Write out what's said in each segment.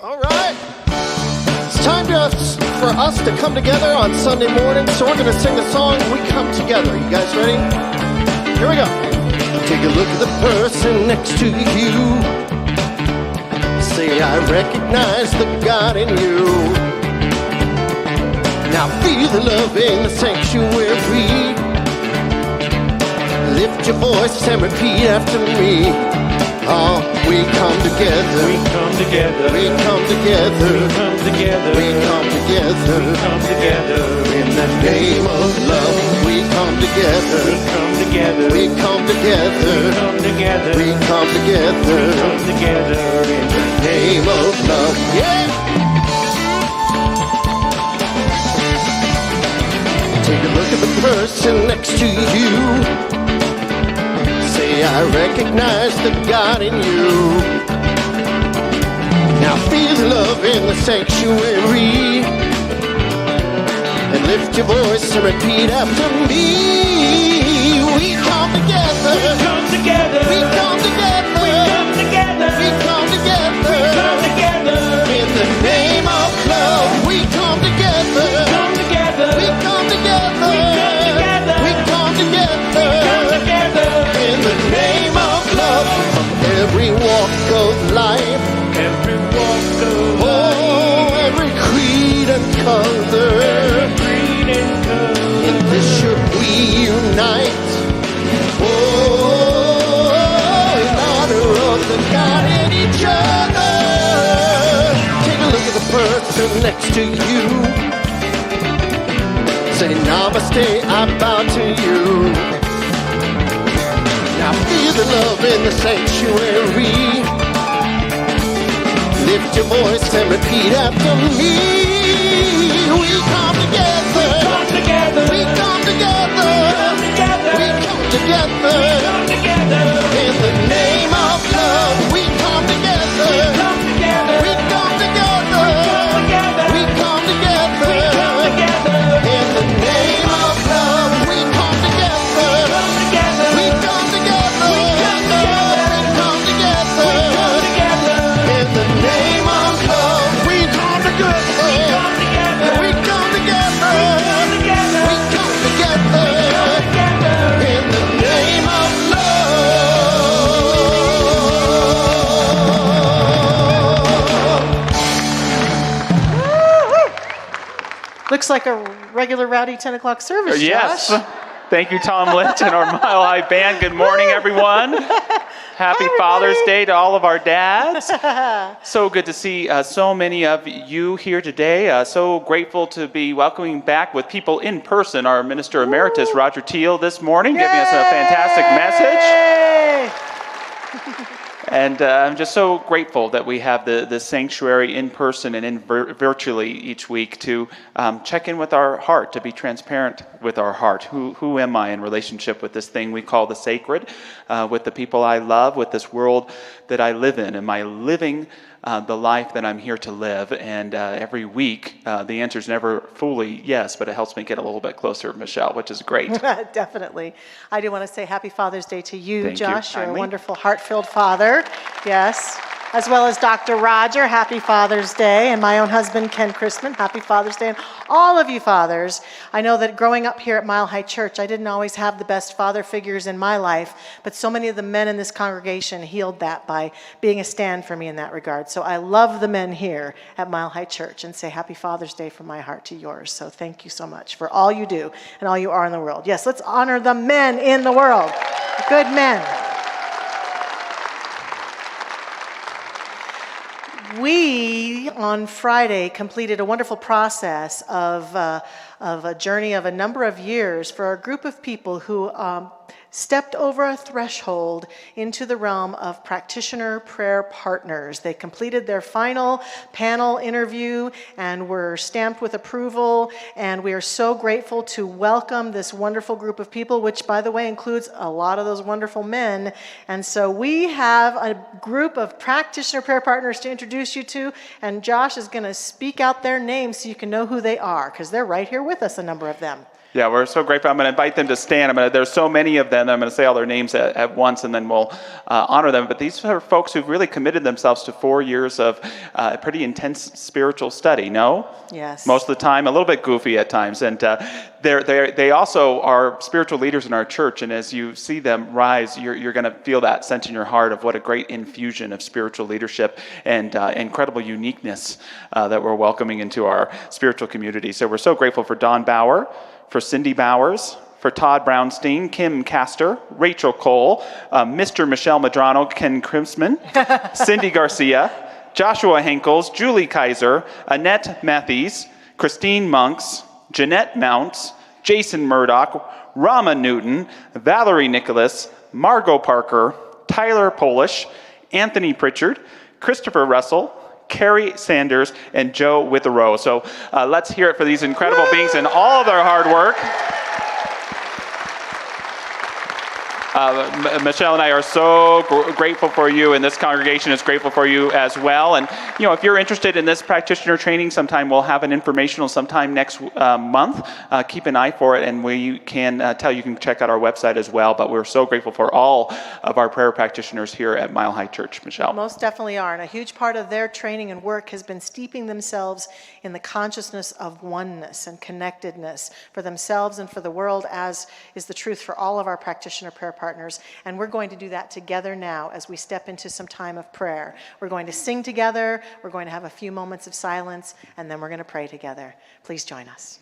All right. It's time for us to come together on Sunday morning, so we're going to sing the song, We Come Together. You guys ready? Here we go. Take a look at the person next to you. Say, I recognize the God in you. Now feel the love in the sanctuary. Lift your voice and repeat after me. Oh, we come together. We come together. We come together. We come together. We come together. We come together. In the name of love, we come together. We come together. We come together. We come together. We come together. We come together. In the name of love. Yeah. Take a look at the person next to you. Say, I recognize the God in you. Now feel the love in the sanctuary. And lift your voice and repeat after me. We come together. We come together. We come together. We come together. We come together. We come together. In the name of love, we come together. Come together. We come together. We come together. We come together. Come together. In the name of love, from every walk of life. Every walk of life. Oh, every creed and color. Every creed and color. In this should we unite. Oh, in honor of the God in each other. Take a look at the person next to you. Say, namaste, I bow to you. Now feel the love in the sanctuary. Lift your voice and repeat after me. We come together. We come together. We come together. We come together. We come together. In the name of love, we come together. We come together. We come together. We come together. We come together. In the name of love, we come together. We come together. We come together. In the name of love, we come together. We come together. We come together. In the name of love. Looks like a regular rowdy 10 o'clock service, Yes. Josh. Thank you, Tom Lynch and our Mile High Band. Good morning, everyone. Happy Father's Day to all of our dads. So good to see so many of you here today. So grateful to be welcoming back with people in person our Minister Emeritus, Roger Teel, this morning, giving us a fantastic message. And I'm just so grateful that we have the sanctuary in person and virtually each week to check in with our heart, to be transparent with our heart. Who am I in relationship with this thing we call the sacred, with the people I love, with this world that I live in? Am I living the life that I'm here to live? And every week, the answer is never fully yes, but it helps me get a little bit closer, Michelle, which is great. Definitely. I do want to say happy Father's Day to you, Thank you Josh. You're a kindly. wonderful, heart-filled father. Yes. As well as Dr. Roger, happy Father's Day. And my own husband, Ken Chrisman, happy Father's Day. And all of you fathers, I know that growing up here at Mile High Church, I didn't always have the best father figures in my life, but so many of the men in this congregation healed that by being a stand for me in that regard. So I love the men here at Mile High Church and say happy Father's Day from my heart to yours. So thank you so much for all you do and all you are in the world. Yes, let's honor the men in the world. Good men. We, on Friday, completed a wonderful process of a journey of a number of years for a group of people who stepped over a threshold into the realm of practitioner prayer partners. They completed their final panel interview and were stamped with approval, and we are so grateful to welcome this wonderful group of people, which, by the way, includes a lot of those wonderful men. And so we have a group of practitioner prayer partners to introduce you to, and Josh is going to speak out their names so you can know who they are, because they're right here with us, a number of them. Yeah, we're so grateful. I'm going to invite them to stand. There's so many of them. I'm going to say all their names at once, and then we'll honor them. But these are folks who've really committed themselves to 4 years of pretty intense spiritual study, no? Yes. Most of the time, a little bit goofy at times. And they also are spiritual leaders in our church. And as you see them rise, you're going to feel that sense in your heart of what a great infusion of spiritual leadership and incredible uniqueness that we're welcoming into our spiritual community. So we're so grateful for Don Bauer, for Cindy Bowers, for Todd Brownstein, Kim Castor, Rachel Cole, Mr. Michelle Medrano, Ken Krimsman, Cindy Garcia, Joshua Henkels, Julie Kaiser, Annette Matthews, Christine Monks, Jeanette Mounts, Jason Murdoch, Rama Newton, Valerie Nicholas, Margot Parker, Tyler Polish, Anthony Pritchard, Christopher Russell, Carrie Sanders, and Joe Witherow. So let's hear it for these incredible beings and all of their hard work. Michelle and I are so grateful for you, and this congregation is grateful for you as well. And if you're interested in this practitioner training, sometime we'll have an informational sometime next month. Keep an eye for it, and we can you can check out our website as well. But we're so grateful for all of our prayer practitioners here at Mile High Church. Michelle, most definitely are, and a huge part of their training and work has been steeping themselves in the consciousness of oneness and connectedness for themselves and for the world, as is the truth for all of our practitioner prayer partners. And we're going to do that together now as we step into some time of prayer. We're going to sing together, we're going to have a few moments of silence, and then we're going to pray together. Please join us.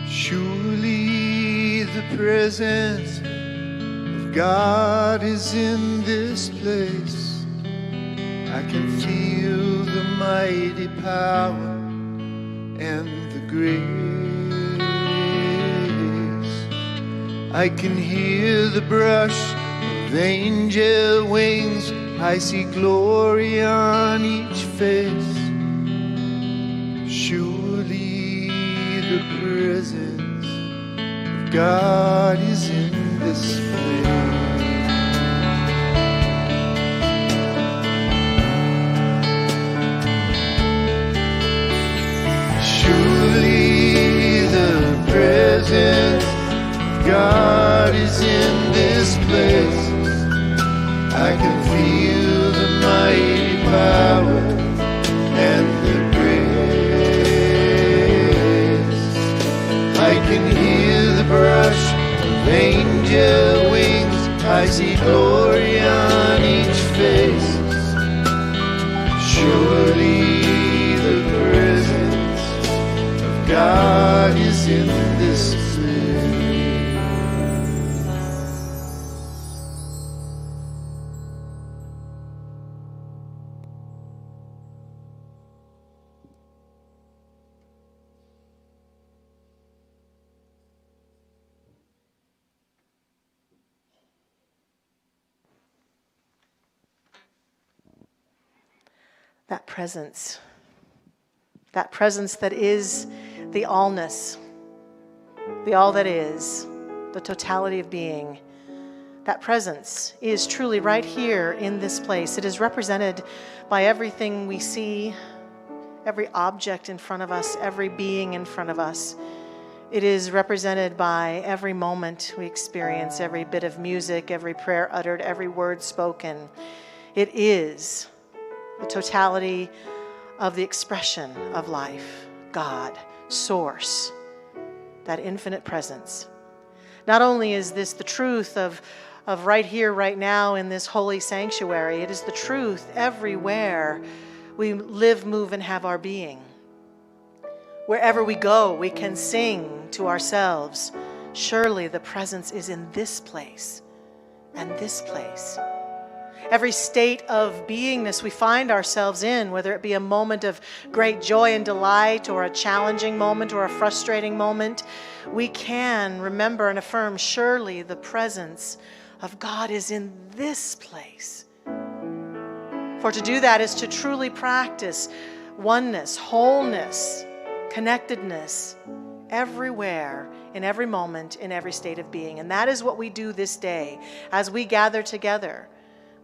Surely the presence of God is in this place. I can feel the mighty power and the grace. I can hear the brush of angel wings. I see glory on each face. Surely the presence of God is in this place. Surely the presence of God is in this place. I can feel the mighty power and the grace. I can hear the brush of angel wings. I see glory on each face. Surely the presence of God is in this place. That presence that is the allness, the all that is, the totality of being. That presence is truly right here in this place. It is represented by everything we see, every object in front of us, every being in front of us. It is represented by every moment we experience, every bit of music, every prayer uttered, every word spoken. It is the totality of the expression of life, God, source, that infinite presence. Not only is this the truth of right here, right now in this holy sanctuary, it is the truth everywhere we live, move, and have our being. Wherever we go, we can sing to ourselves, surely the presence is in this place and this place. Every state of beingness we find ourselves in, whether it be a moment of great joy and delight or a challenging moment or a frustrating moment, we can remember and affirm, surely the presence of God is in this place. For to do that is to truly practice oneness, wholeness, connectedness, everywhere, in every moment, in every state of being. And that is what we do this day as we gather together.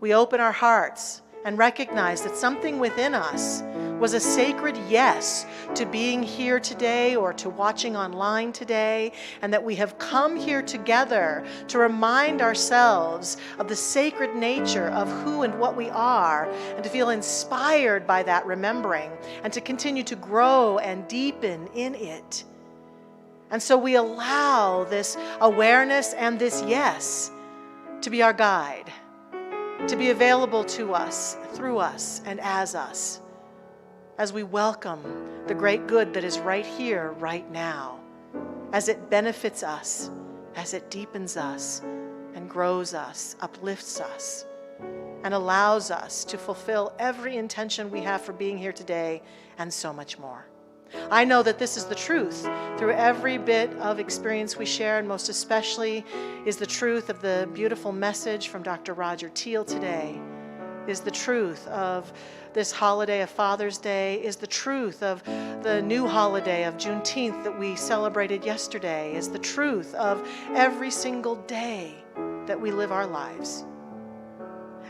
We open our hearts and recognize that something within us was a sacred yes to being here today or to watching online today, and that we have come here together to remind ourselves of the sacred nature of who and what we are, and to feel inspired by that remembering, and to continue to grow and deepen in it. And so we allow this awareness and this yes to be our guide, to be available to us, through us, and as us, as we welcome the great good that is right here, right now, as it benefits us, as it deepens us, and grows us, uplifts us, and allows us to fulfill every intention we have for being here today, and so much more. I know that this is the truth through every bit of experience we share, and most especially is the truth of the beautiful message from Dr. Roger Teel today, is the truth of this holiday of Father's Day, is the truth of the new holiday of Juneteenth that we celebrated yesterday, is the truth of every single day that we live our lives.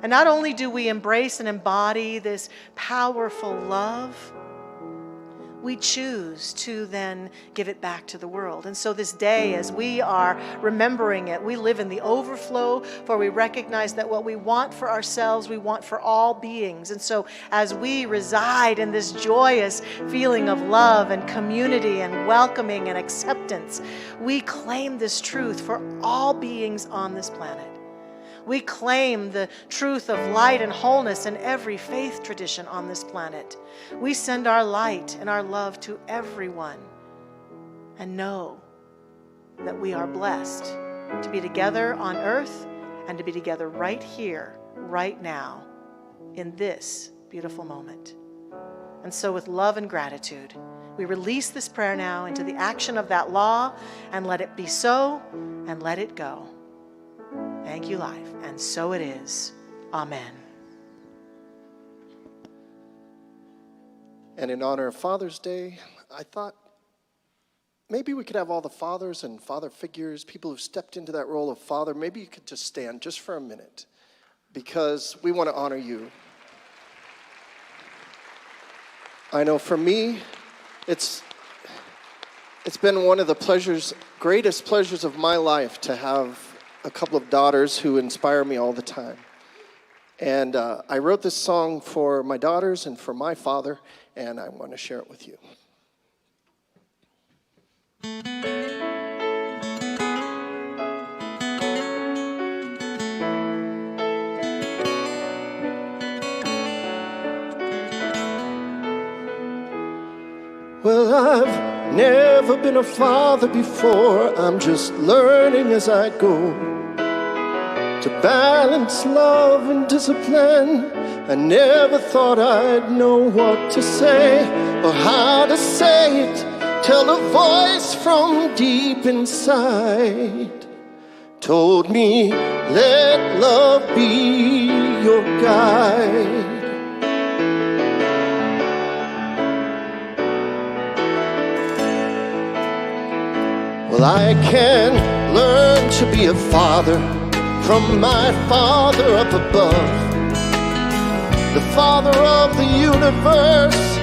And not only do we embrace and embody this powerful love, we choose to then give it back to the world. And so this day, as we are remembering it, we live in the overflow, for we recognize that what we want for ourselves, we want for all beings. And so as we reside in this joyous feeling of love and community and welcoming and acceptance, we claim this truth for all beings on this planet. We claim the truth of light and wholeness in every faith tradition on this planet. We send our light and our love to everyone, and know that we are blessed to be together on earth and to be together right here, right now, in this beautiful moment. And so with love and gratitude, we release this prayer now into the action of that law, and let it be so, and let it go. Thank you, life. And so it is. Amen. And in honor of Father's Day, I thought maybe we could have all the fathers and father figures, people who've stepped into that role of father, maybe you could just stand just for a minute, because we want to honor you. I know for me, it's been one of the greatest pleasures of my life to have a couple of daughters who inspire me all the time. And I wrote this song for my daughters and for my father, and I want to share it with you. Well, I've never been a father before. I'm just learning as I go to balance love and discipline. I never thought I'd know what to say or how to say it. Till a voice from deep inside told me, let love be your guide. Well, I can learn to be a father from my Father up above, the Father of the universe,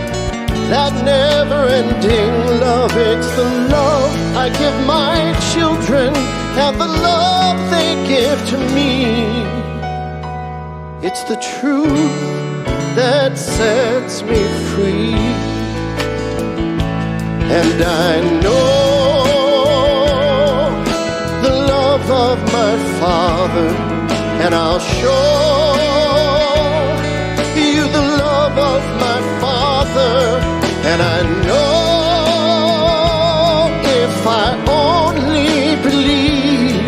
that never-ending love. It's the love I give my children and the love they give to me. It's the truth that sets me free. And I know of my Father, and I'll show you the love of my Father. And I know if I only believe,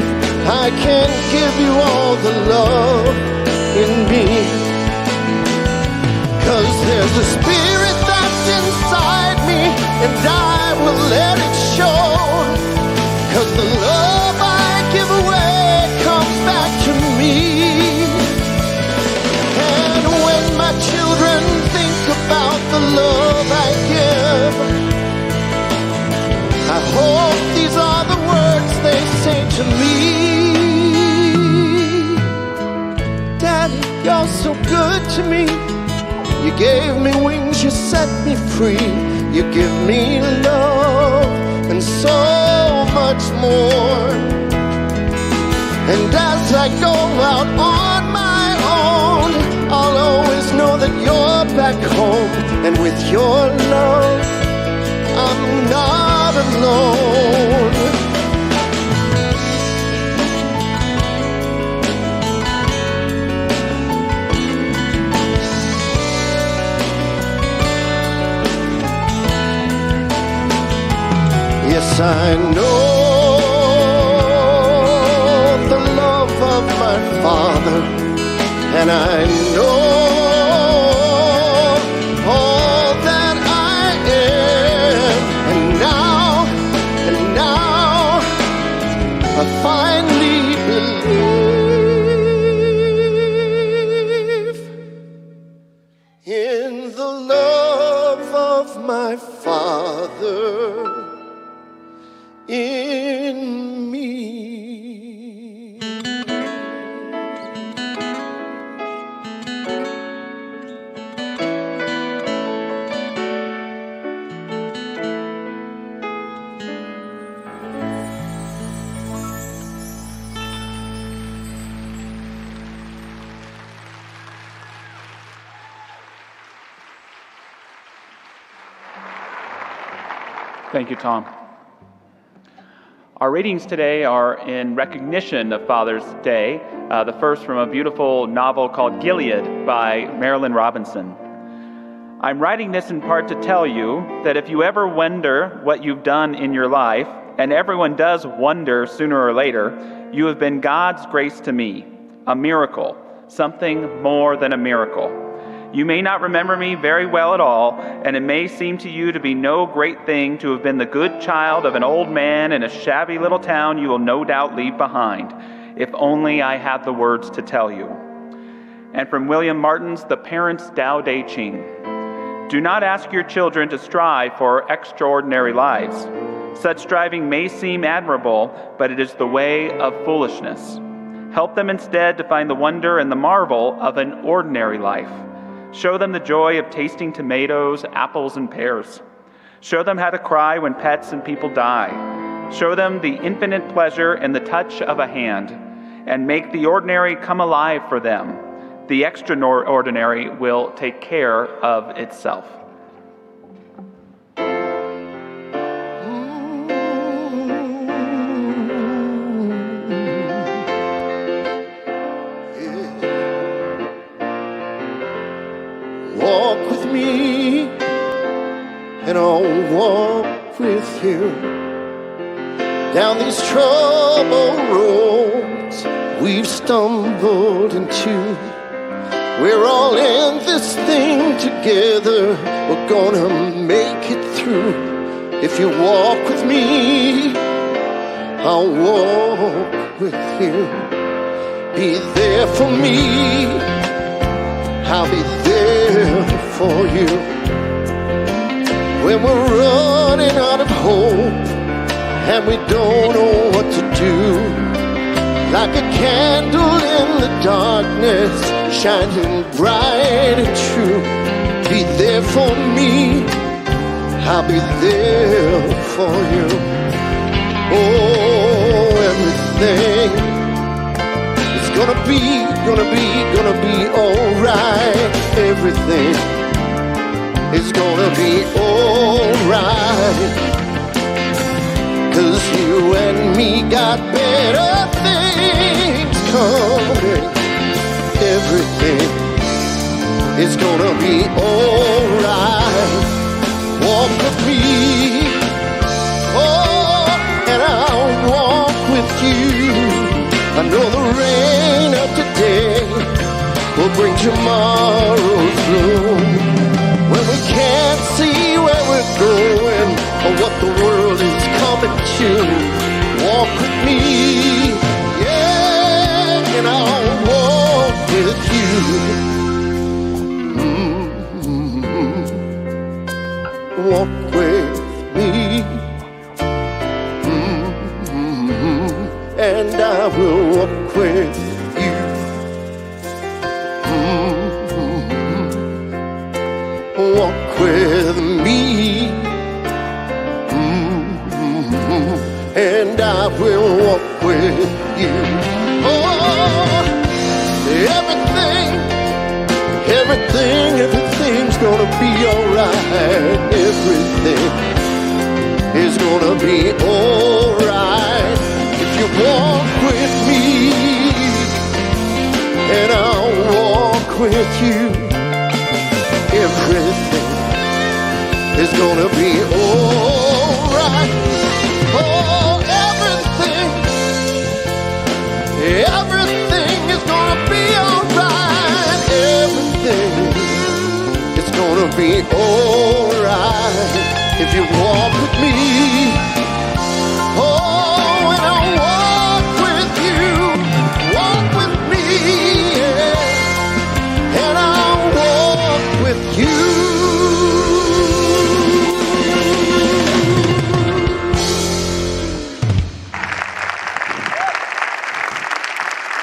I can give you all the love in me. 'Cause there's a spirit that's inside me, and I will let it show. hope these are the words they say to me. Daddy, you're so good to me. You gave me wings, you set me free. You give me love and so much more. And as I go out on my own, I'll always know that you're back home. And with your love, I'm not alone. Yes, I know the love of my Father, and I know all that I am. And now I finally believe in the love of my Father in me. Thank you, Tom. Our readings today are in recognition of Father's Day, the first from a beautiful novel called Gilead by Marilyn Robinson. I'm writing this in part to tell you that if you ever wonder what you've done in your life, and everyone does wonder sooner or later, you have been God's grace to me, a miracle, something more than a miracle. You may not remember me very well at all, and it may seem to you to be no great thing to have been the good child of an old man in a shabby little town you will no doubt leave behind, if only I had the words to tell you. And from William Martin's The Parents' Tao Te Ching. Do not ask your children to strive for extraordinary lives. Such striving may seem admirable, but it is the way of foolishness. Help them instead to find the wonder and the marvel of an ordinary life. Show them the joy of tasting tomatoes, apples, and pears. Show them how to cry when pets and people die. Show them the infinite pleasure in the touch of a hand, and make the ordinary come alive for them. The extraordinary will take care of itself. Walk with me, and I'll walk with you down these troubled roads we've stumbled into. We're all in this thing together. We're gonna make it through. If you walk with me, I'll walk with you. Be there for me, I'll be there for you. When we're running out of hope and we don't know what to do, like a candle in the darkness, shining bright and true. Be there for me, I'll be there for you. Oh, everything is gonna be alright. Everything is gonna be alright. 'Cause you and me got better things coming. Everything is gonna be alright. Walk with me, oh, and I'll walk with you. I know the rain of today will bring tomorrow's bloom. When we can't see where we're going or what the world is coming to, walk with me, yeah, and I'll walk with you. Walk with me, and I will walk with you. Walk with me, and I will walk with you. Oh, everything's gonna be alright. Everything is gonna be alright if you walk with me, and I'll walk with you. Everything is gonna be alright. Oh, everything is gonna be alright. Everything is gonna be alright if you walk with me. Oh, and I'll walk with you. Walk with me, yeah. And I'll walk with you.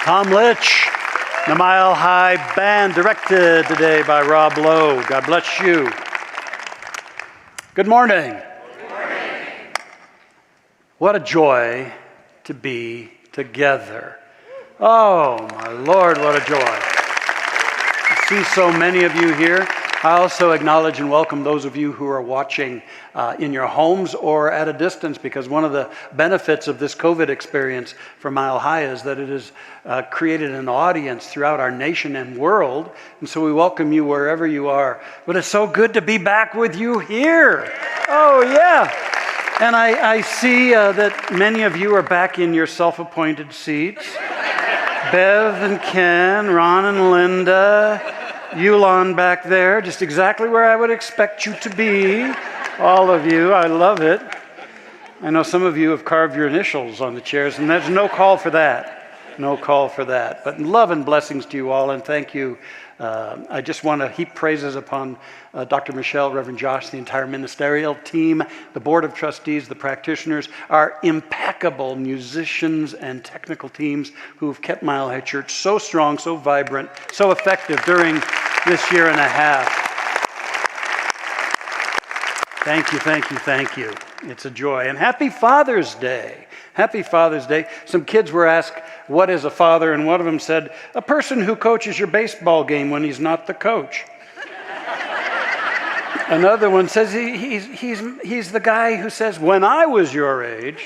Tom Litch, the Mile High Band, directed today by Rob Lowe. God bless you. Good morning. Good morning. What a joy to be together. Oh, my Lord, what a joy. I see so many of you here. I also acknowledge and welcome those of you who are watching in your homes or at a distance, because one of the benefits of this COVID experience for Mile High is that it has created an audience throughout our nation and world. And so we welcome you wherever you are. But it's so good to be back with you here. Oh, yeah. And I see that many of you are back in your self-appointed seats. Bev and Ken, Ron and Linda, Yulon back there, just exactly where I would expect you to be. All of you, I love it. I know some of you have carved your initials on the chairs, and there's no call for that. No call for that. But love and blessings to you all, and thank you. I just want to heap praises upon Dr. Michelle, Reverend Josh, the entire ministerial team, the board of trustees, the practitioners, our impeccable musicians and technical teams who've kept Mile High Church so strong, so vibrant, so effective during this year and a half. Thank you, thank you, thank you. It's a joy. And happy Father's Day. Happy Father's Day. Some kids were asked, what is a father? And one of them said, a person who coaches your baseball game when he's not the coach. Another one says, he's the guy who says, when I was your age.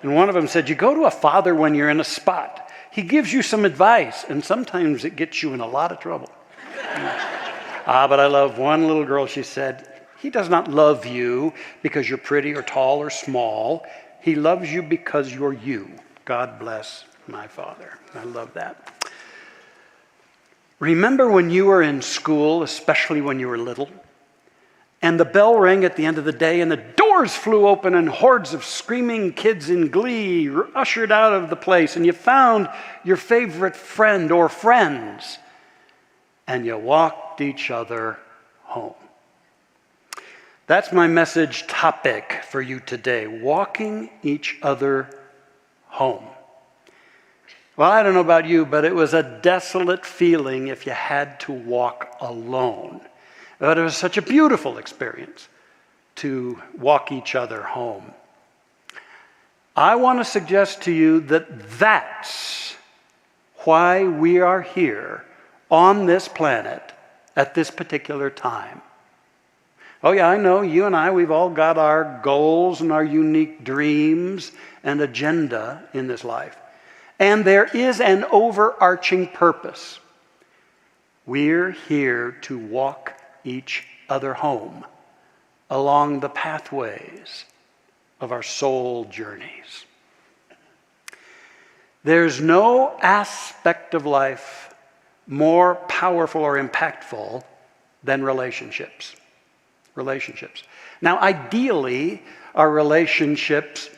And one of them said, you go to a father when you're in a spot. He gives you some advice, and sometimes it gets you in a lot of trouble. But I love one little girl, she said, he does not love you because you're pretty or tall or small. He loves you because you're you. God bless my father. I love that. Remember when you were in school, especially when you were little, and the bell rang at the end of the day and the doors flew open and hordes of screaming kids in glee ushered out of the place, and you found your favorite friend or friends and you walked each other home. That's my message topic for you today, walking each other home. Well, I don't know about you, but it was a desolate feeling if you had to walk alone. But it was such a beautiful experience to walk each other home. I want to suggest to you that that's why we are here on this planet at this particular time. Oh yeah, I know, you and I, we've all got our goals and our unique dreams and agenda in this life. And there is an overarching purpose. We're here to walk each other home along the pathways of our soul journeys. There's no aspect of life more powerful or impactful than relationships. Relationships. Now, ideally, our relationships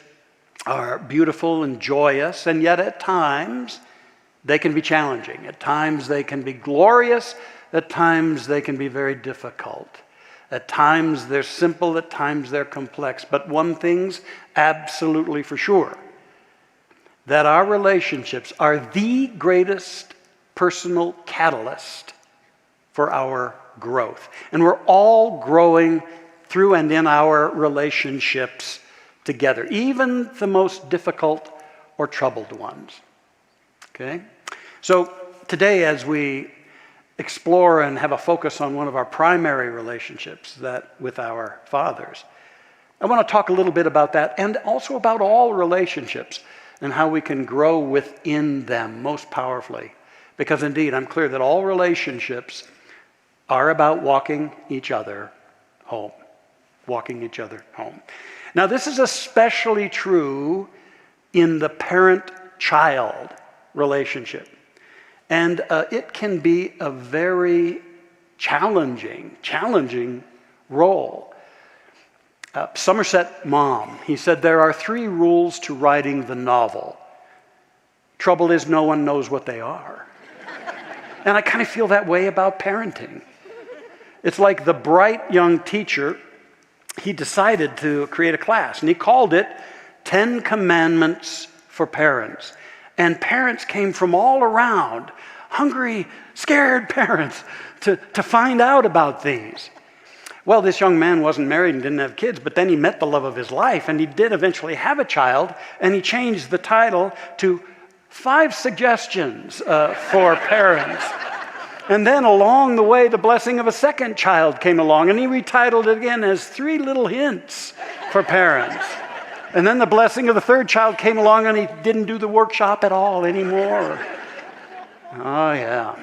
are beautiful and joyous, and yet at times they can be challenging. At times they can be glorious. At times they can be very difficult. At times they're simple. At times they're complex. But one thing's absolutely for sure. that our relationships are the greatest personal catalyst for our growth. And we're all growing through and in our relationships together, even the most difficult or troubled ones. Okay? So today, as we explore and have a focus on one of our primary relationships, that with our fathers, I want to talk a little bit about that and also about all relationships and how we can grow within them most powerfully. Because indeed, I'm clear that all relationships are about walking each other home. Walking each other home. Now, this is especially true in the parent-child relationship. And it can be a very challenging role. Somerset Maugham, he said, there are 3 rules to writing the novel. Trouble is, no one knows what they are. And I kind of feel that way about parenting. It's like the bright young teacher, he decided to create a class, and he called it 10 Commandments for Parents. And parents came from all around, hungry, scared parents, to find out about these. Well, this young man wasn't married and didn't have kids, but then he met the love of his life, and he did eventually have a child, and he changed the title to 5 Suggestions for Parents. And then along the way, the blessing of a second child came along, and he retitled it again as 3 Little Hints for Parents. And then the blessing of the third child came along, and he didn't do the workshop at all anymore. Oh, yeah.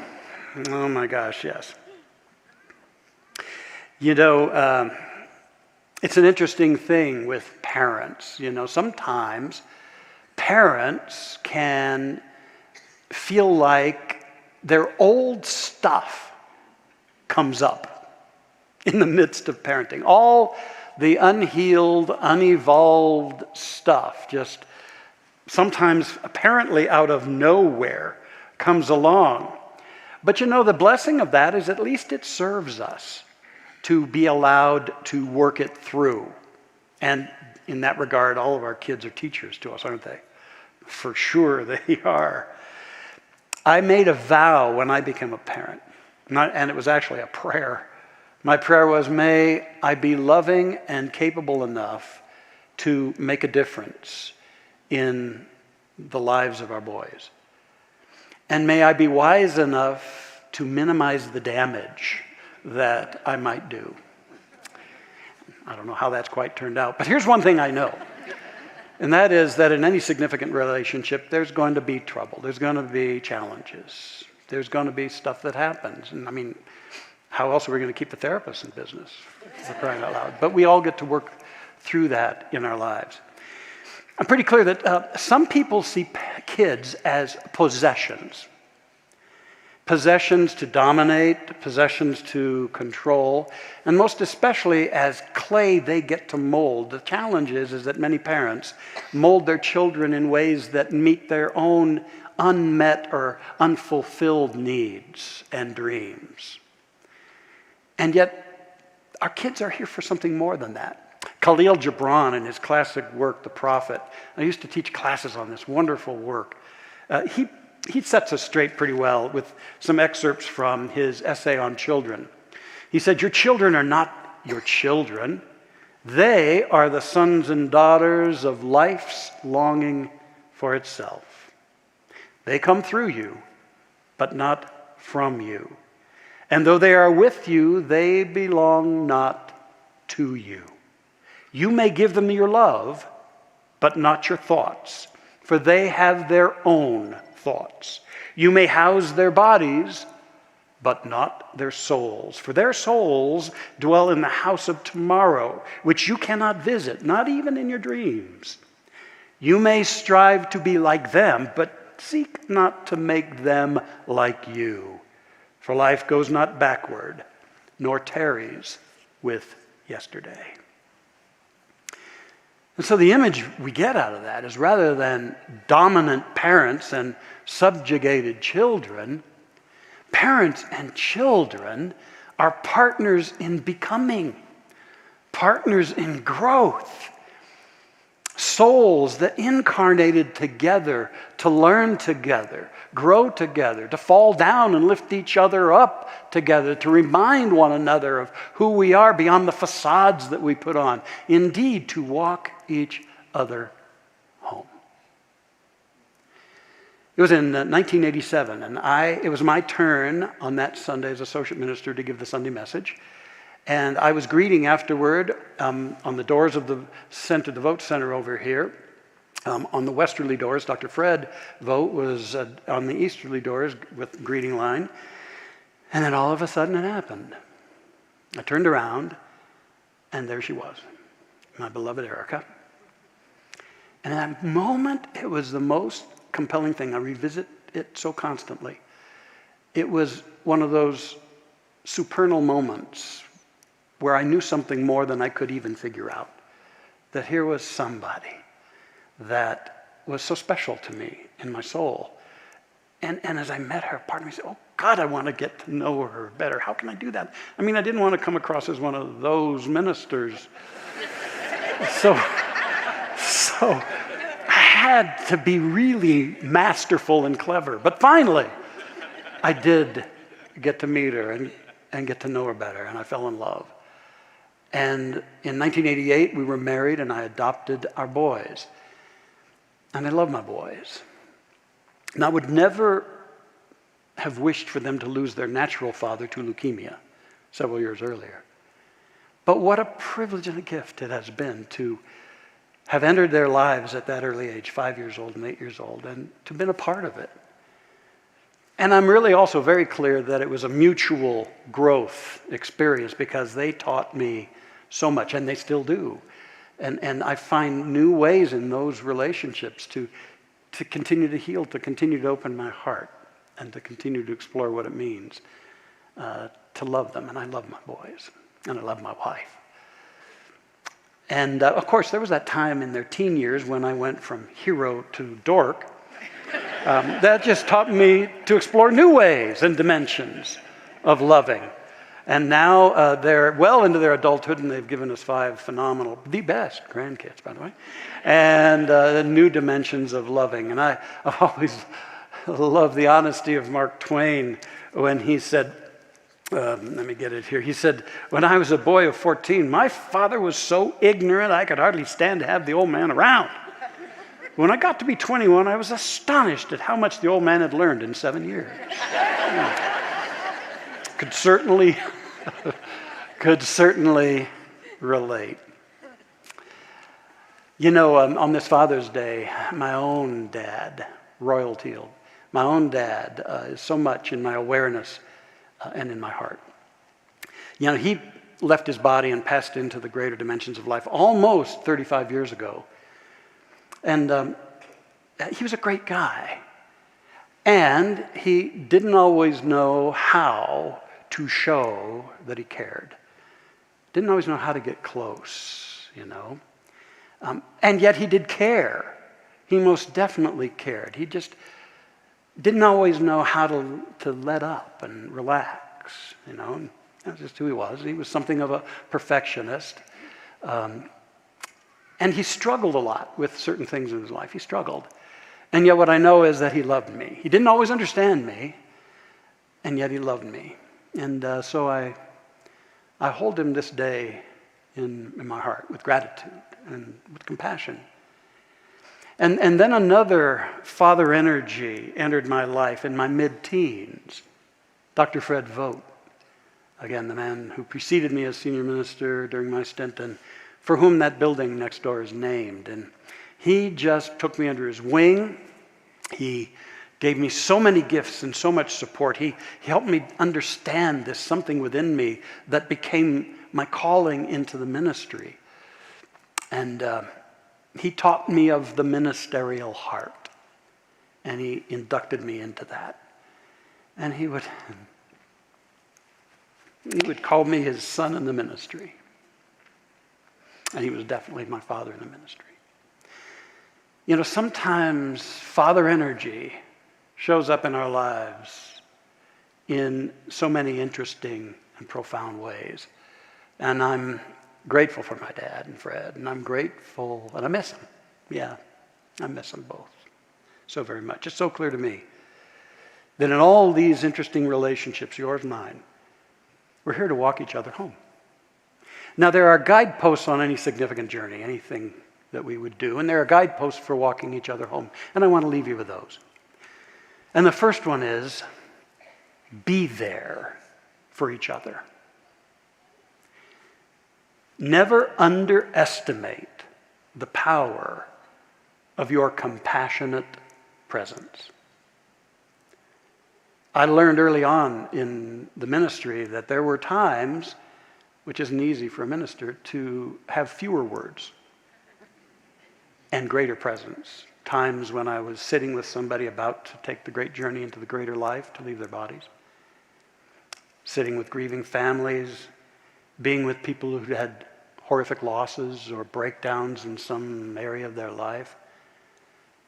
Oh, my gosh, yes. You know, it's an interesting thing with parents. You know, sometimes parents can feel like their old stuff comes up in the midst of parenting. All the unhealed, unevolved stuff just sometimes apparently out of nowhere comes along. But you know, the blessing of that is at least it serves us to be allowed to work it through. And in that regard, all of our kids are teachers to us, aren't they? For sure they are. I made a vow when I became a parent, and it was actually a prayer. My prayer was, may I be loving and capable enough to make a difference in the lives of our boys. And may I be wise enough to minimize the damage that I might do. I don't know how that's quite turned out, but here's one thing I know. And that is that in any significant relationship, there's going to be trouble. There's going to be challenges. There's going to be stuff that happens. And I mean, how else are we going to keep the therapist in business? For crying out loud. But we all get to work through that in our lives. I'm pretty clear that some people see kids as possessions. Possessions to dominate, possessions to control, and most especially as clay they get to mold. The challenge is that many parents mold their children in ways that meet their own unmet or unfulfilled needs and dreams. And yet, our kids are here for something more than that. Khalil Gibran, in his classic work, The Prophet, I used to teach classes on this wonderful work. He sets us straight pretty well with some excerpts from his essay on children. He said, your children are not your children. They are the sons and daughters of life's longing for itself. They come through you, but not from you. And though they are with you, they belong not to you. You may give them your love, but not your thoughts, for they have their own thoughts. You may house their bodies, but not their souls. For their souls dwell in the house of tomorrow, which you cannot visit, not even in your dreams. You may strive to be like them, but seek not to make them like you. For life goes not backward, nor tarries with yesterday. And so the image we get out of that is rather than dominant parents and subjugated children, parents and children are partners in becoming, partners in growth, souls that incarnated together to learn together, grow together, to fall down and lift each other up together, to remind one another of who we are beyond the facades that we put on. Indeed, to walk each other home. It was in 1987, and it was my turn on that Sunday as associate minister to give the Sunday message. And I was greeting afterward on the doors of the center, the Vote Center over here. On the westerly doors, Dr. Fred Vote was on the easterly doors with greeting line. And then all of a sudden it happened. I turned around, and there she was, my beloved Erica. And in that moment, it was the most compelling thing. I revisit it so constantly. It was one of those supernal moments where I knew something more than I could even figure out. That here was somebody that was so special to me in my soul. And as I met her, part of me said, oh God, I want to get to know her better. How can I do that? I mean, I didn't want to come across as one of those ministers. So I had to be really masterful and clever. But finally, I did get to meet her and get to know her better, and I fell in love. And in 1988, we were married, and I adopted our boys. And I love my boys. And I would never have wished for them to lose their natural father to leukemia several years earlier. But what a privilege and a gift it has been to have entered their lives at that early age, 5 years old and 8 years old, and to have been a part of it. And I'm really also very clear that it was a mutual growth experience because they taught me so much, and they still do. And I find new ways in those relationships to continue to heal, to continue to open my heart, and to continue to explore what it means to love them. And I love my boys, and I love my wife. And of course, there was that time in their teen years when I went from hero to dork. That just taught me to explore new ways and dimensions of loving. And now they're well into their adulthood, and they've given us 5 phenomenal, the best grandkids, by the way, and new dimensions of loving. And I've always loved the honesty of Mark Twain when he said, let me get it here. He said, when I was a boy of 14, my father was so ignorant I could hardly stand to have the old man around. When I got to be 21, I was astonished at how much the old man had learned in 7 years. Could certainly relate. You know, on this Father's Day, my own dad, Roger Teel, my own dad is so much in my awareness and in my heart. You know, he left his body and passed into the greater dimensions of life almost 35 years ago. And he was a great guy. And he didn't always know how to show that he cared. Didn't always know how to get close, you know. And yet he did care. He most definitely cared. He just didn't always know how to let up and relax, you know. And that's just who he was. He was something of a perfectionist. And he struggled a lot with certain things in his life. He struggled. And yet what I know is that he loved me. He didn't always understand me, and yet he loved me. And so I hold him this day in my heart with gratitude and with compassion. And then another father energy entered my life in my mid-teens. Dr. Fred Vote, again, the man who preceded me as senior minister during my stint and for whom that building next door is named. And he just took me under his wing. He gave me so many gifts and so much support. He helped me understand this something within me that became my calling into the ministry. And he taught me of the ministerial heart. And he inducted me into that. And he would call me his son in the ministry. And he was definitely my father in the ministry. You know, sometimes father energy shows up in our lives in so many interesting and profound ways. And I'm grateful for my dad and Fred, and I'm grateful, and I miss him. Yeah, I miss them both so very much. It's so clear to me that in all these interesting relationships, yours and mine, we're here to walk each other home. Now, there are guideposts on any significant journey, anything that we would do, and there are guideposts for walking each other home, and I want to leave you with those. And the first one is, be there for each other. Never underestimate the power of your compassionate presence. I learned early on in the ministry that there were times, which isn't easy for a minister, to have fewer words and greater presence. Times when I was sitting with somebody about to take the great journey into the greater life, to leave their bodies. Sitting with grieving families, being with people who had horrific losses or breakdowns in some area of their life.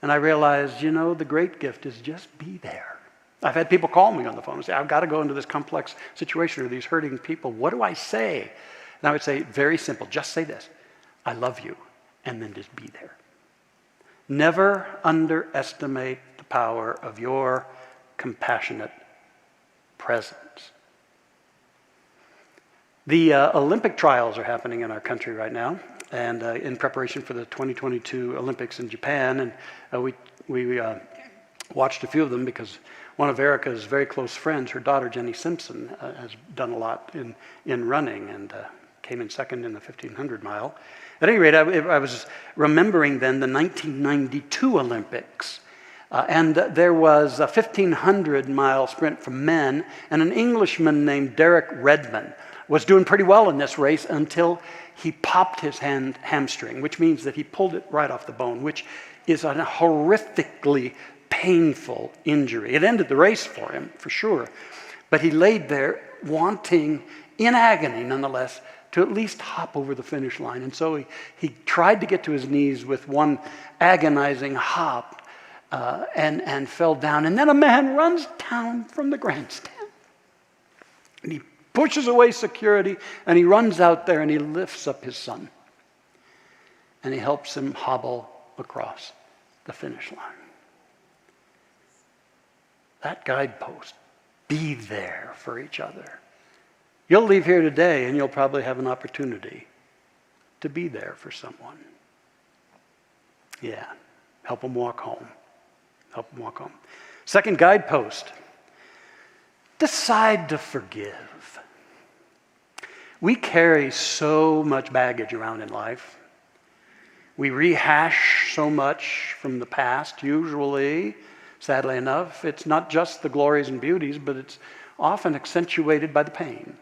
And I realized, the great gift is just be there. I've had people call me on the phone and say, I've got to go into this complex situation or these hurting people. What do I say? And I would say, very simple, just say this: I love you, and then just be there. Never underestimate the power of your compassionate presence. The Olympic trials are happening in our country right now, and in preparation for the 2022 Olympics in Japan, and we watched a few of them because one of Erica's very close friends, her daughter Jenny Simpson, has done a lot in running and came in second in the 1,500 mile. At any rate, I was remembering then the 1992 Olympics. And there was a 1,500 mile sprint for men, and an Englishman named Derek Redmond was doing pretty well in this race until he popped his hamstring, which means that he pulled it right off the bone, which is a horrifically painful injury. It ended the race for him, for sure. But he laid there wanting, in agony nonetheless, to at least hop over the finish line. And so he tried to get to his knees with one agonizing hop and fell down. And then a man runs down from the grandstand. And he pushes away security, and he runs out there and he lifts up his son. And he helps him hobble across the finish line. That guidepost, be there for each other. You'll leave here today and you'll probably have an opportunity to be there for someone. Yeah, help them walk home. Help them walk home. Second guidepost, decide to forgive. We carry so much baggage around in life. We rehash so much from the past, usually. Sadly enough, it's not just the glories and beauties, but it's often accentuated by the pain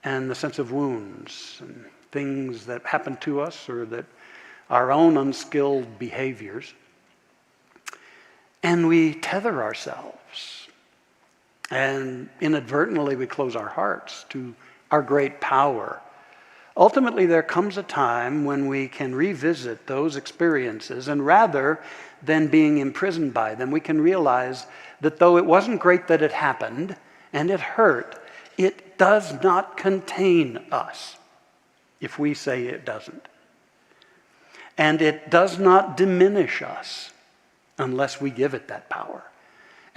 and the sense of wounds and things that happen to us or that our own unskilled behaviors. And we tether ourselves. And inadvertently we close our hearts to our great power. Ultimately, there comes a time when we can revisit those experiences, and rather than being imprisoned by them, we can realize that though it wasn't great that it happened, and it hurt, it does not contain us, if we say it doesn't. And it does not diminish us unless we give it that power.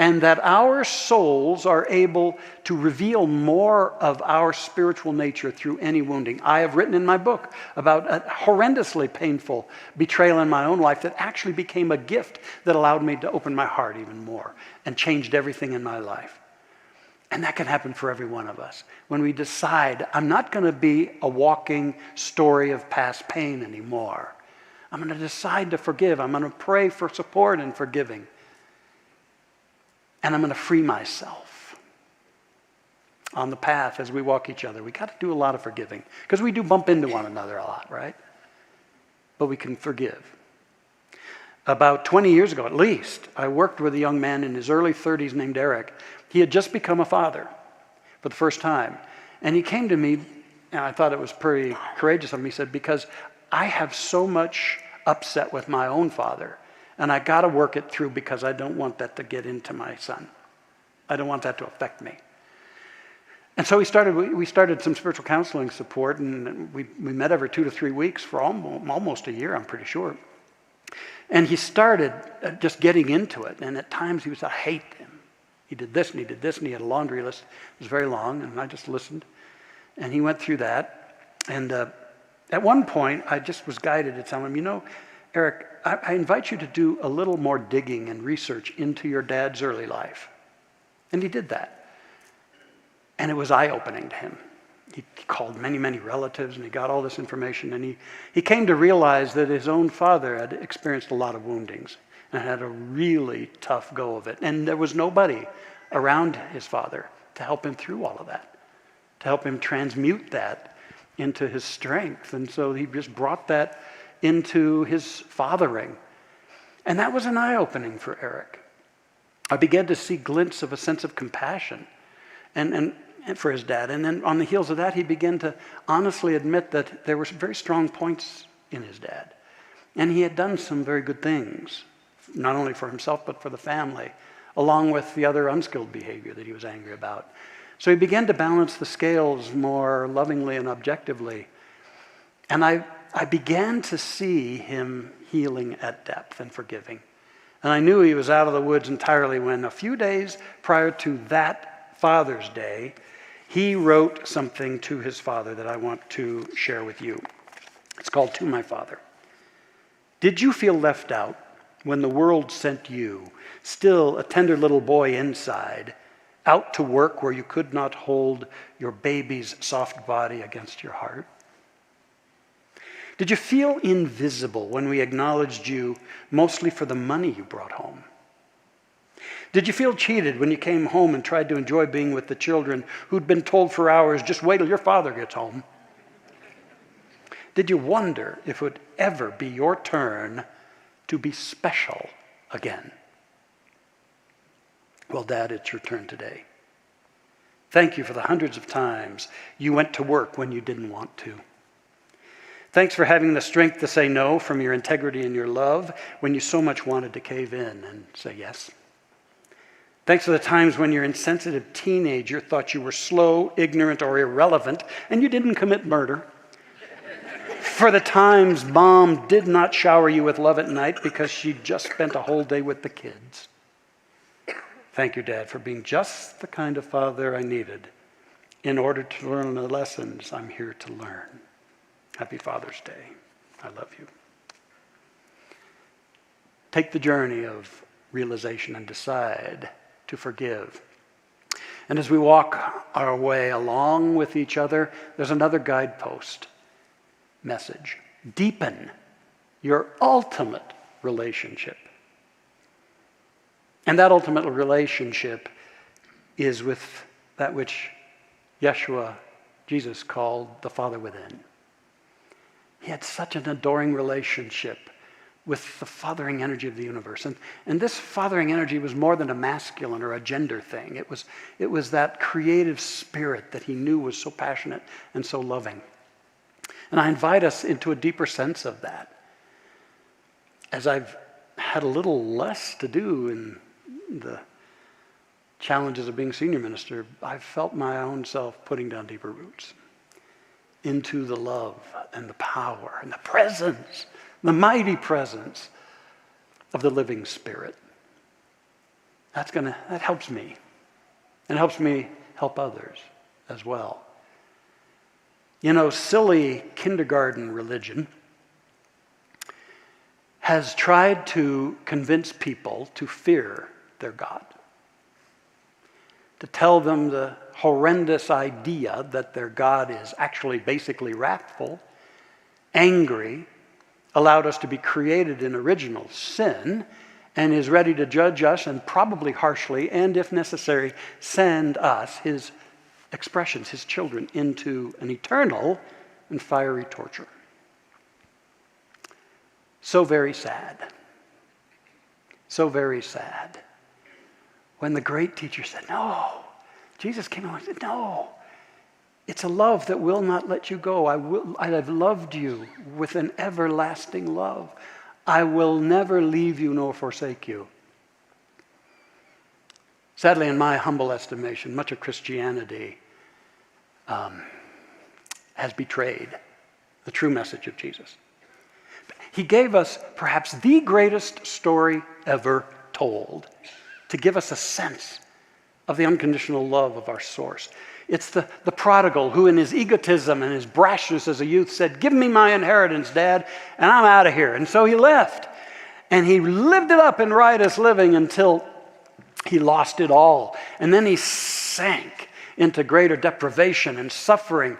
And that our souls are able to reveal more of our spiritual nature through any wounding. I have written in my book about a horrendously painful betrayal in my own life that actually became a gift that allowed me to open my heart even more and changed everything in my life. And that can happen for every one of us. When we decide, I'm not going to be a walking story of past pain anymore. I'm going to decide to forgive. I'm going to pray for support and forgiving. And I'm going to free myself on the path as we walk each other. We got to do a lot of forgiving because we do bump into one another a lot, right? But we can forgive. About 20 years ago, at least, I worked with a young man in his early 30s named Eric. He had just become a father for the first time. And he came to me, and I thought it was pretty courageous of him. He said, because I have so much upset with my own father, and I got to work it through because I don't want that to get into my son. I don't want that to affect me. And so we started some spiritual counseling support, and we met every 2 to 3 weeks for almost a year, I'm pretty sure. And he started just getting into it. And at times he was, I hate him. He did this and he did this, and he had a laundry list. It was very long, and I just listened. And he went through that. And at one point, I just was guided to tell him, you know, Eric, I invite you to do a little more digging and research into your dad's early life. And he did that. And it was eye-opening to him. He called many, many relatives, and he got all this information. And he came to realize that his own father had experienced a lot of woundings and had a really tough go of it. And there was nobody around his father to help him through all of that, to help him transmute that into his strength. And so he just brought that into his fathering. And that was an eye-opening for Eric. I began to see glints of a sense of compassion and for his dad. And then on the heels of that, he began to honestly admit that there were some very strong points in his dad. And he had done some very good things, not only for himself, but for the family, along with the other unskilled behavior that he was angry about. So he began to balance the scales more lovingly and objectively. And I began to see him healing at depth and forgiving. And I knew he was out of the woods entirely when a few days prior to that Father's Day, he wrote something to his father that I want to share with you. It's called To My Father. Did you feel left out when the world sent you, still a tender little boy inside, out to work where you could not hold your baby's soft body against your heart? Did you feel invisible when we acknowledged you mostly for the money you brought home? Did you feel cheated when you came home and tried to enjoy being with the children who'd been told for hours, just wait till your father gets home? Did you wonder if it would ever be your turn to be special again? Well, Dad, it's your turn today. Thank you for the hundreds of times you went to work when you didn't want to. Thanks for having the strength to say no from your integrity and your love when you so much wanted to cave in and say yes. Thanks for the times when your insensitive teenager thought you were slow, ignorant, or irrelevant, and you didn't commit murder. For the times Mom did not shower you with love at night because she just spent a whole day with the kids. Thank you, Dad, for being just the kind of father I needed in order to learn the lessons I'm here to learn. Happy Father's Day. I love you. Take the journey of realization and decide to forgive. And as we walk our way along with each other, there's another guidepost message. Deepen your ultimate relationship. And that ultimate relationship is with that which Yeshua, Jesus, called the Father within. He had such an adoring relationship with the fathering energy of the universe. And this fathering energy was more than a masculine or a gender thing. It was that creative spirit that he knew was so passionate and so loving. And I invite us into a deeper sense of that. As I've had a little less to do in the challenges of being senior minister, I've felt my own self putting down deeper roots into the love and the power and the presence, the mighty presence of the living Spirit. That helps me. And helps me help others as well. You know, silly kindergarten religion has tried to convince people to fear their God. To tell them the horrendous idea that their God is actually basically wrathful, angry, allowed us to be created in original sin, and is ready to judge us, and probably harshly, and if necessary, send us, his expressions, his children, into an eternal and fiery torture. So very sad. So very sad. When the great teacher said, no, Jesus came along and said, no, it's a love that will not let you go. I have loved you with an everlasting love. I will never leave you nor forsake you. Sadly, in my humble estimation, much of Christianity has betrayed the true message of Jesus. He gave us perhaps the greatest story ever told to give us a sense of the unconditional love of our source. It's the prodigal who in his egotism and his brashness as a youth said, "Give me my inheritance, Dad, and I'm out of here." And so he left. And he lived it up in riotous living until he lost it all. And then he sank into greater deprivation and suffering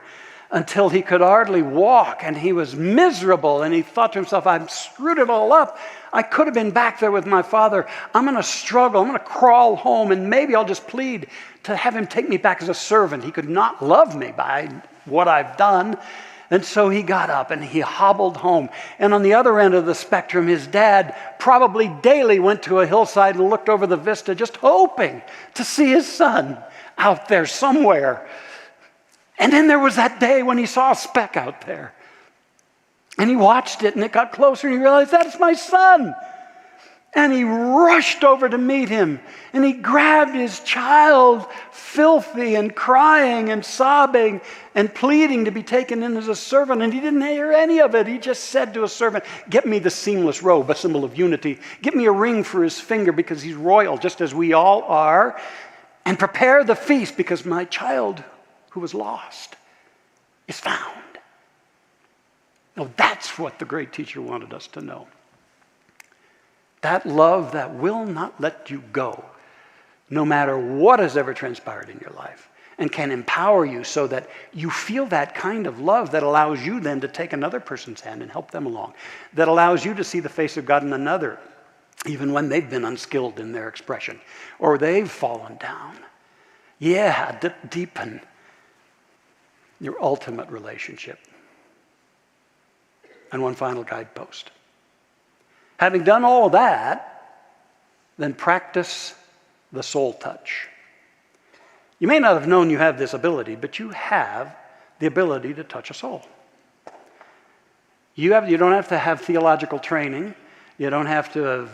until he could hardly walk, and he was miserable, and he thought to himself, "I've screwed it all up. I could have been back there with my father. I'm going to struggle. I'm going to crawl home, and maybe I'll just plead to have him take me back as a servant. He could not love me by what I've done." And so he got up and he hobbled home. And on the other end of the spectrum, his dad probably daily went to a hillside and looked over the vista, just hoping to see his son out there somewhere. And then there was that day when he saw a speck out there. And he watched it, and it got closer, and he realized, "That's my son." And he rushed over to meet him, and he grabbed his child, filthy and crying and sobbing and pleading to be taken in as a servant. And he didn't hear any of it. He just said to a servant, "Get me the seamless robe, a symbol of unity. Get me a ring for his finger because he's royal, just as we all are. And prepare the feast because my child who was lost is found." Now that's what the great teacher wanted us to know. That love that will not let you go, no matter what has ever transpired in your life, and can empower you so that you feel that kind of love that allows you then to take another person's hand and help them along, that allows you to see the face of God in another, even when they've been unskilled in their expression, or they've fallen down. Yeah, deepen your ultimate relationship. And one final guidepost. Having done all that, then practice the soul touch. You may not have known you have this ability, but you have the ability to touch a soul. You don't have to have theological training. You don't have to have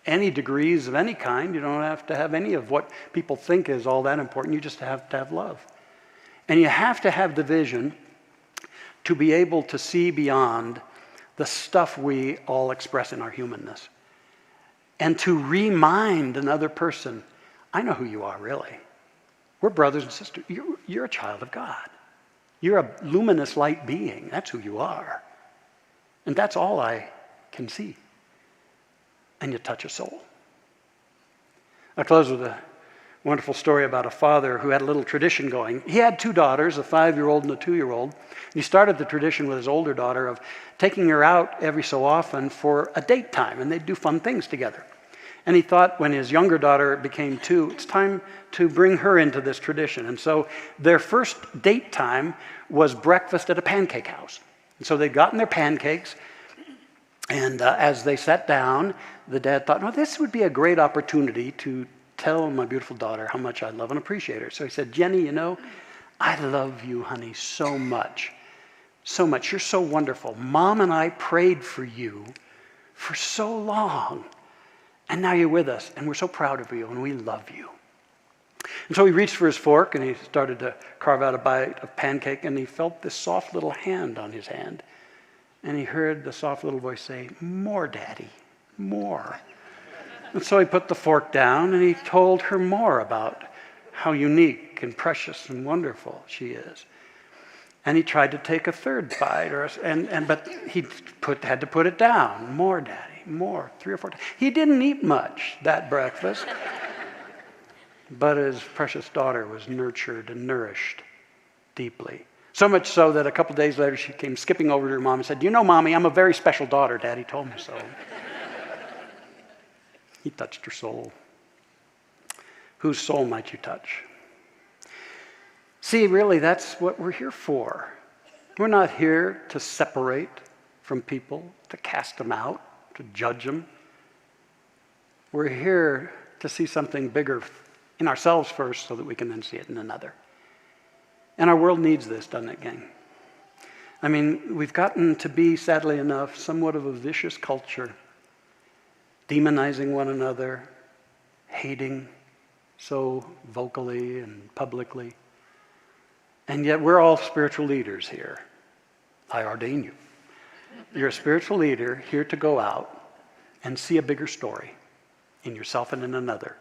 any degrees of any kind. You don't have to have any of what people think is all that important. You just have to have love. And you have to have the vision to be able to see beyond the stuff we all express in our humanness. And to remind another person, "I know who you are, really. We're brothers and sisters. You're a child of God. You're a luminous light being. That's who you are. And that's all I can see." And you touch a soul. I'll close with a wonderful story about a father who had a little tradition going. He had 2 daughters, a 5-year-old and a 2-year-old. And he started the tradition with his older daughter of taking her out every so often for a date time, and they'd do fun things together. And he thought when his younger daughter became 2, it's time to bring her into this tradition. And so their first date time was breakfast at a pancake house. And so they'd gotten their pancakes, and as they sat down, the dad thought, "No, this would be a great opportunity to tell my beautiful daughter how much I love and appreciate her." So he said, "Jenny, I love you, honey, so much. So much. You're so wonderful. Mom and I prayed for you for so long. And now you're with us, and we're so proud of you, and we love you." And so he reached for his fork, and he started to carve out a bite of pancake, and he felt this soft little hand on his hand. And he heard the soft little voice say, "More, Daddy, more." And so he put the fork down, and he told her more about how unique and precious and wonderful she is. And he tried to take a third bite, but he had to put it down. "More, Daddy, more," 3 or 4 times. He didn't eat much that breakfast, but his precious daughter was nurtured and nourished deeply. So much so that a couple days later she came skipping over to her mom and said, "Mommy, I'm a very special daughter. Daddy told me so." He touched her soul. Whose soul might you touch? See, really, that's what we're here for. We're not here to separate from people, to cast them out, to judge them. We're here to see something bigger in ourselves first so that we can then see it in another. And our world needs this, doesn't it, gang? I mean, we've gotten to be, sadly enough, somewhat of a vicious culture, demonizing one another, hating so vocally and publicly. And yet we're all spiritual leaders here. I ordain you. You're a spiritual leader here to go out and see a bigger story in yourself and in another.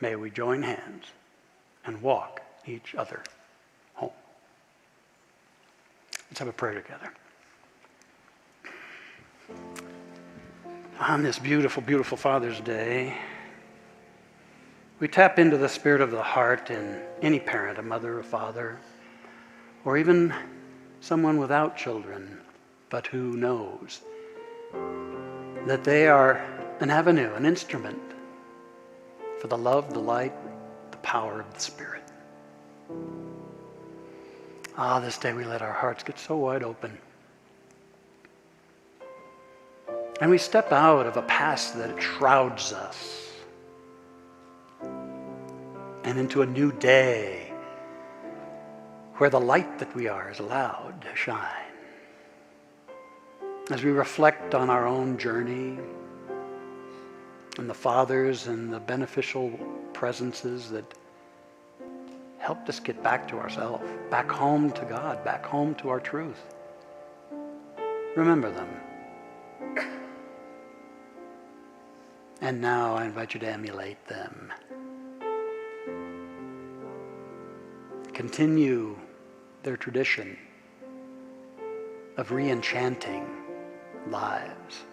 May we join hands and walk each other home. Let's have a prayer together. On this beautiful, beautiful Father's Day, we tap into the spirit of the heart in any parent, a mother, a father, or even someone without children, but who knows that they are an avenue, an instrument for the love, the light, the power of the Spirit. This day we let our hearts get so wide open. And we step out of a past that shrouds us and into a new day where the light that we are is allowed to shine. As we reflect on our own journey and the fathers and the beneficial presences that helped us get back to ourselves, back home to God, back home to our truth. Remember them. And now I invite you to emulate them. Continue their tradition of re-enchanting lives.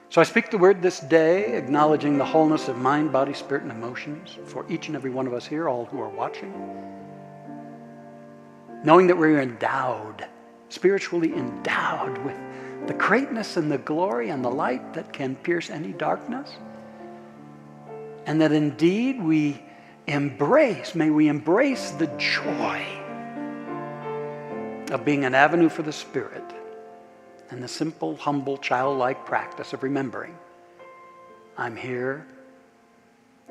So I speak the word this day, acknowledging the wholeness of mind, body, spirit, and emotions for each and every one of us here, all who are watching. Knowing that we're endowed, spiritually endowed with the greatness and the glory and the light that can pierce any darkness. And that indeed may we embrace the joy of being an avenue for the Spirit and the simple, humble, childlike practice of remembering, I'm here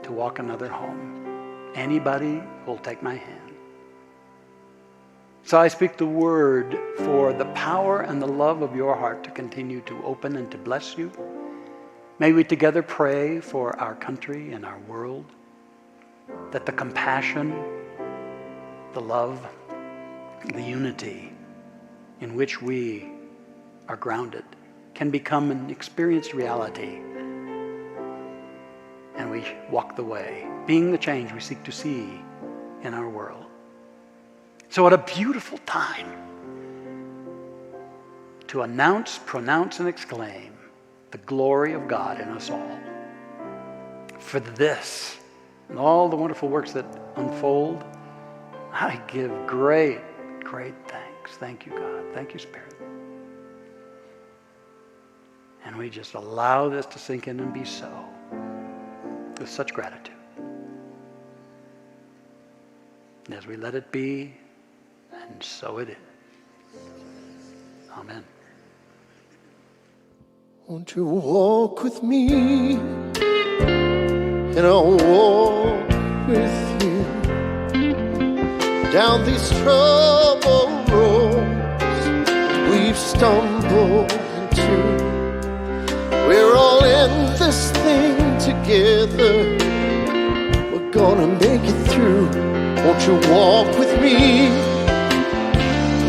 to walk another home. Anybody will take my hand. So I speak the word for the power and the love of your heart to continue to open and to bless you. May we together pray for our country and our world, that the compassion, the love, the unity in which we are grounded can become an experienced reality. And we walk the way, being the change we seek to see in our world. So what a beautiful time to announce, pronounce, and exclaim the glory of God in us all. For this and all the wonderful works that unfold, I give great, great thanks. Thank you, God. Thank you, Spirit. And we just allow this to sink in and be so with such gratitude. And as we let it be, and so it is. Amen. Won't you walk with me, and I'll walk with you down these troubled roads we've stumbled into. We're all in this thing together. We're gonna make it through. Won't you walk with me?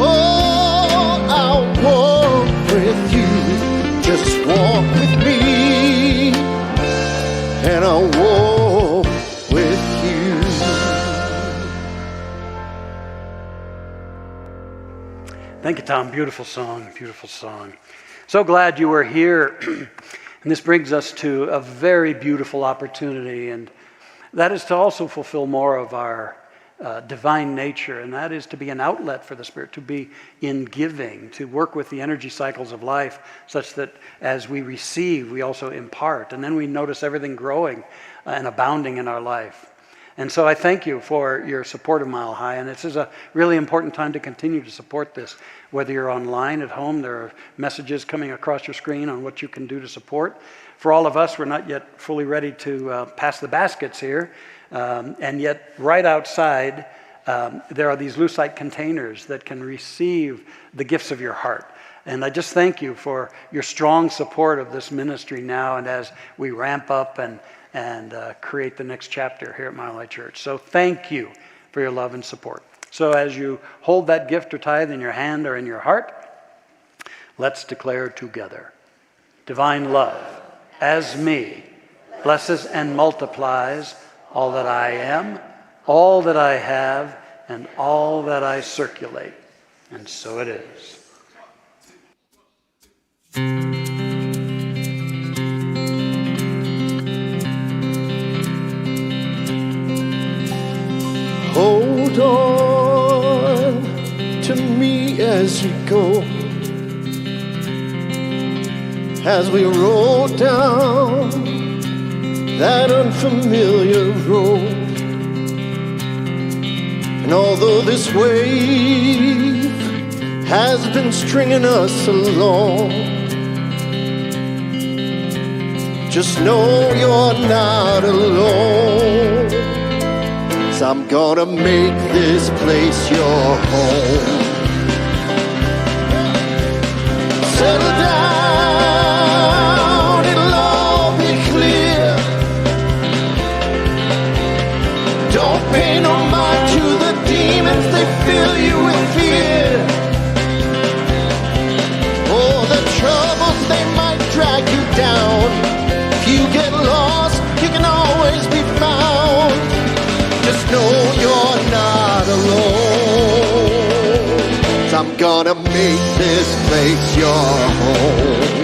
Oh, I'll walk with you. Just walk with me, and I'll walk with you. Thank you, Tom. Beautiful song, beautiful song. So glad you were here. And this brings us to a very beautiful opportunity, and that is to also fulfill more of our divine nature, and that is to be an outlet for the Spirit, to be in giving, to work with the energy cycles of life such that as we receive, we also impart, and then we notice everything growing and abounding in our life. And so I thank you for your support of Mile High, and this is a really important time to continue to support this. Whether you're online at home, there are messages coming across your screen on what you can do to support. For all of us, we're not yet fully ready to pass the baskets here, and yet right outside, there are these lucite containers that can receive the gifts of your heart. And I just thank you for your strong support of this ministry now and as we ramp up and create the next chapter here at Mile High Church. So thank you for your love and support. So as you hold that gift or tithe in your hand or in your heart, let's declare together. Divine love, as me, blesses and multiplies all that I am, all that I have, and all that I circulate. And so it is. Hold on to me as we go, as we roll down that unfamiliar road. And although this wave has been stringing us along, just know you're not alone. 'Cause I'm gonna make this place your home. Settle down, it'll all be clear. Don't pay no mind to the demons, they fill you with fear. Oh, the troubles, they might drag you down. If you get lost, you can always be found. Just know you're not alone. 'Cause I'm gonna make this place your home.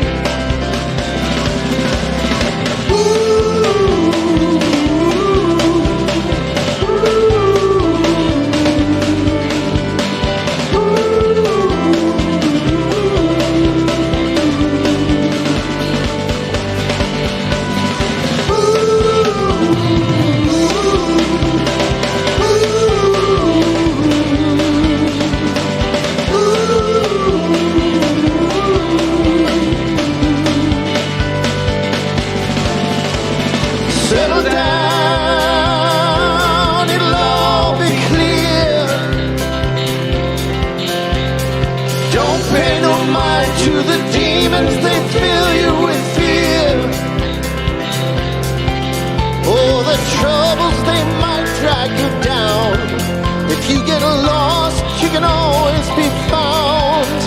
Settle down, it'll all be clear. Don't pay no mind to the demons, they fill you with fear. Oh, the troubles, they might drag you down. If you get lost, you can always be found.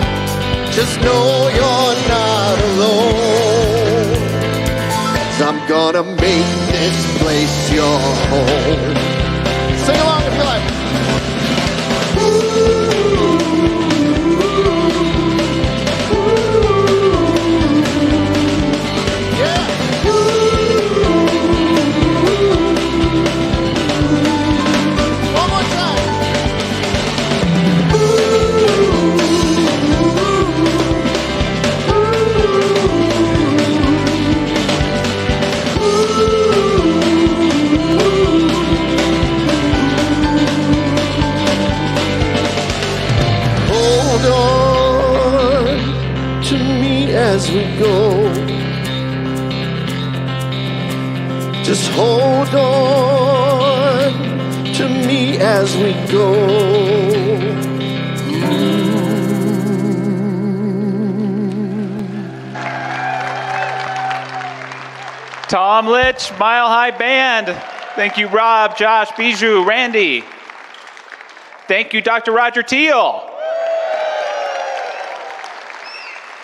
Just know you're not alone. 'Cause I'm gonna make this place your home. Sing along if you like. Yeah. One more time. Hold on to me as we go. Just hold on to me as we go. Tom Litch, Mile High Band. Thank you, Rob, Josh, Bijou, Randy. Thank you, Dr. Roger Teel.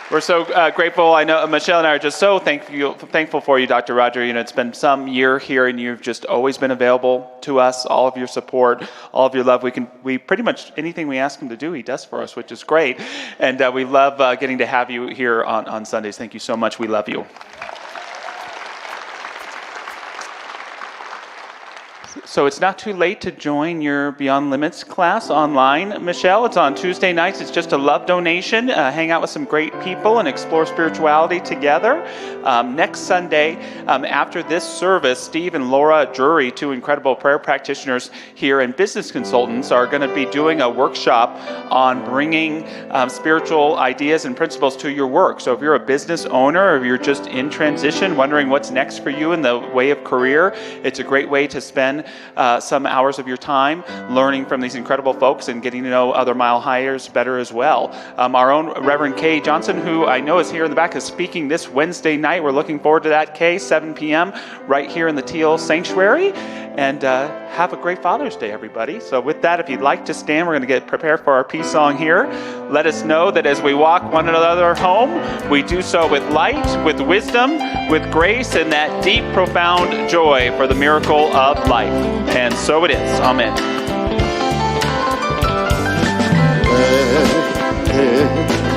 We're so grateful. I know Michelle and I are just so thankful for you, Dr. Roger. You know, it's been some year here, and you've just always been available to us. All of your support, all of your love. We pretty much anything we ask him to do, he does for us, which is great. And we love getting to have you here on Sundays. Thank you so much. We love you. So it's not too late to join your Beyond Limits class online, Michelle. It's on Tuesday nights. It's just a love donation. Hang out with some great people and explore spirituality together. Next Sunday, after this service, Steve and Laura Drury, two incredible prayer practitioners here and business consultants, are going to be doing a workshop on bringing spiritual ideas and principles to your work. So if you're a business owner, or if you're just in transition, wondering what's next for you in the way of career, it's a great way to spend some hours of your time learning from these incredible folks and getting to know other Mile Highers better as well. Our own Reverend Kay Johnson, who I know is here in the back, is speaking this Wednesday night. We're looking forward to that, Kay, 7 p.m. right here in the Teel Sanctuary. And have a great Father's Day, everybody. So with that, if you'd like to stand, we're going to get prepared for our peace song here. Let us know that as we walk one another home, we do so with light, with wisdom, with grace, and that deep, profound joy for the miracle of life. And so it is. Amen. Let it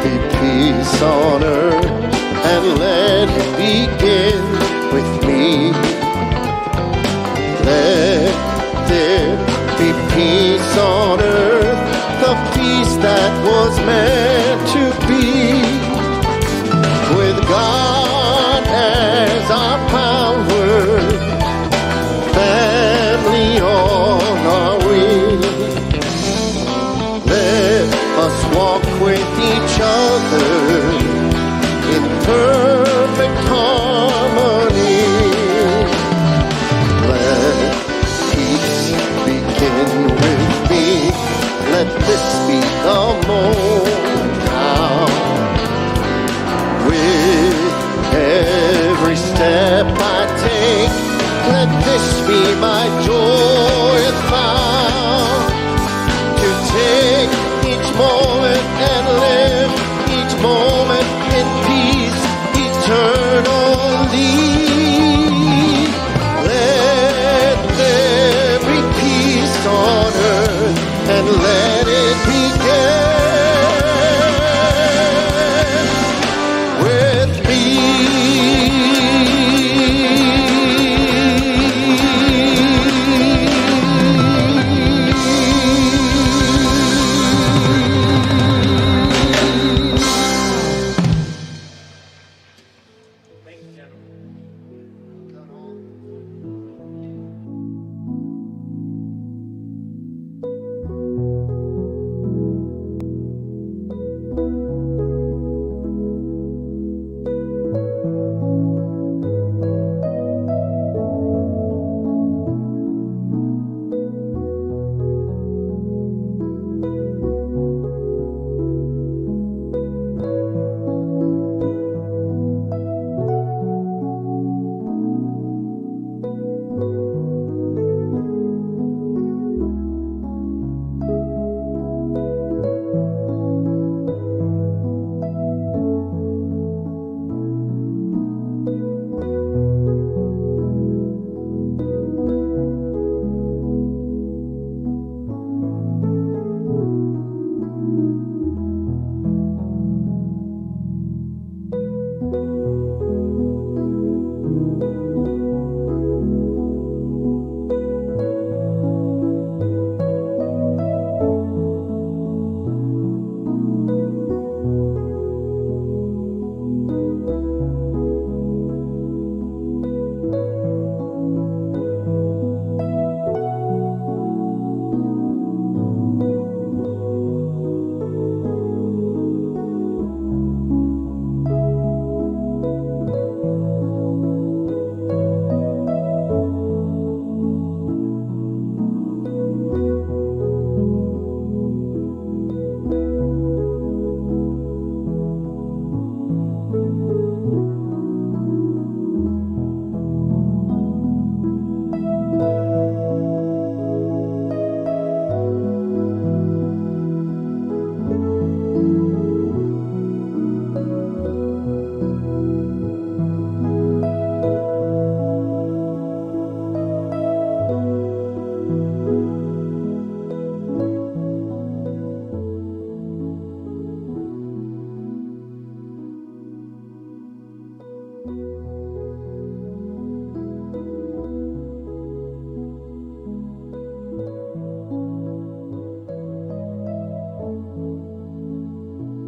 be peace on earth, and let it begin with me. Let there be peace on earth, the peace that was meant to be. With God as our power, family all are we. Let us walk with each other in perfect harmony. Let peace begin with me. Let this be the moment now. With every step I take, let this be my joy found. To take each moment and live each moment in peace eternally. Let there be peace on earth, and let it begin with me.